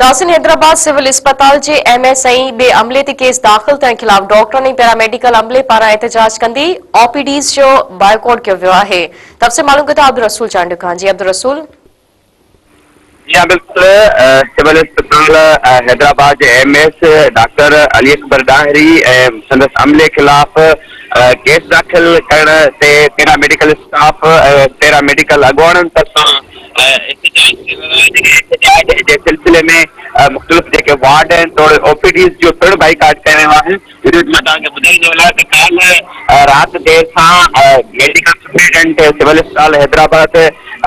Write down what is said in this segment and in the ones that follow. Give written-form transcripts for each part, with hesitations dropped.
नासिन Hyderabad civil अस्पताल के MSI बे अमले ते केस दाख़िल थियण खिलाफ डॉक्टरनि पैरामेडिकल अमले पारां एहतजाज कंदी OPDs जो बाइकॉट कियो वियो आहे। तफ़सील मालूम कंदा अब्दुल रसूल चांडियो खान। जी अब्दुल रसूल। जी हाँ बिल्कुल, सिविल अस्पताल हैदराबाद के MS डॉक्टर अली अकबर डाहरी संदस अमले खिलाफ केस दाखिल करण ते पैरामेडिकल स्टाफ पैरामेडिकल अगवाणन तरफां एहतजाज के सिलसिले में मुख्तलिफ जेके वार्ड हैं थोड़े OPDs जो पिण बाइकाट कयो वियो आहे। मैं तव्हांखे ॿुधाईंदो वञा त काल राति देर सां मेडिकल सुप्रिंटेंडेंट सिविल अस्पताल हैदराबाद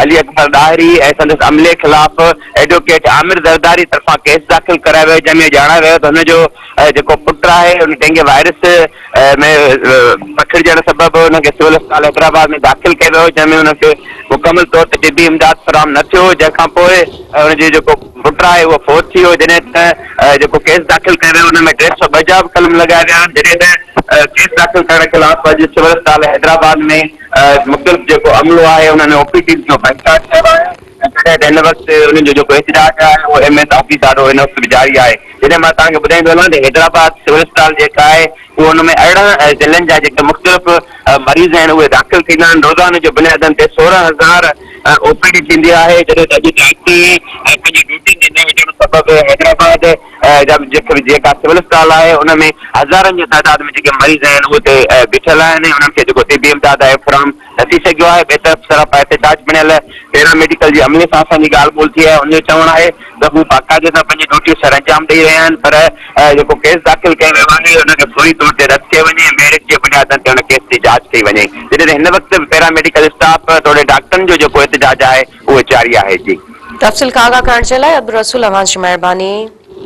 अली अकबर डाहरी ऐं संदसि अमले खिलाफ एडवोकेट आमिर ज़रदारी तरफां केस दाख़िल करायो वियो, जंहिंमें ॼाणायो वियो त हुनजो जेको पुटु आहे उन डेंगू वायरस में पखिड़िजण सबबि हुनखे सिविल अस्पताल हैदराबाद में दाख़िल कयो वियो, जंहिंमें हुनखे मुकमल तौर ते तिबी इमदाद फराहम न थियो, जंहिंखां पोइ हुनजो जेको पुटु आहे उहो फोत थी वियो। जॾहिं त जेको केस दाख़िल कयो वियो हुन में 152 जा कलम लॻाया विया आहिनि। जॾहिं त केस दाख़िल करण खिलाफ अॼु सिविल अस्पताल हैदराबाद में मुख़्तलिफ़ जेको अमलो आहे उन्होंने OPDs जो बाइकाट कयो आहे। हिन वक़्तु उन्हनि जो जेको एहतजाज आहे उहो MS ऑफिस ॾाढो हिन वक़्तु बि जारी आहे। जॾहिं मां तव्हांखे ॿुधाईंदो वञा त हैदराबाद सिविल अस्पताल जेका आहे उहो हुन में अरिड़हं ज़िलनि जा जेके मुख़्तलिफ़ मरीज़ आहिनि उहे दाख़िल थींदा आहिनि। रोज़ाने जो बुनियादनि ते 16,000 OPD थींदी आहे। जॾहिं त अॼु डॉक्टर पंहिंजी ड्यूटी ते न वञण सबबि हैदराबाद जेका सिविल अस्पताल आहे उन में हज़ारनि जी तादाद में जेके मरीज़ आहिनि उहे हिते बीठल आहिनि। उन्हनि खे जेको तिबी इमदाद आहे फराहम न थी सघियो आहे। ॿिए तरफ़ सरफ़ एहतजाज बणियल पैरामेडिकल जे अमले सां असांजी ॻाल्हि ॿोल थी आहे। उनजो चवणु आहे त हू बाक़ाइदे सां पंहिंजी ड्यूटी सर अंजाम ॾेई रहिया आहिनि, पर जेको केस दाख़िल कयो वियो आहे हुनखे फौरी तौर ते रद्द कयो वञे, मेरिट जे बुनियादनि ते हुन केस जी जांच कई वञे। जॾहिं त हिन वक़्तु पैरामेडिकल स्टाफ थोरे डॉक्टरनि जो जेको एहतजाज आहे उहो जारी आहे। जी तफ़सील का आगाह करण जे लाइ अब्दुल रसूल, अवां जी महिरबानी।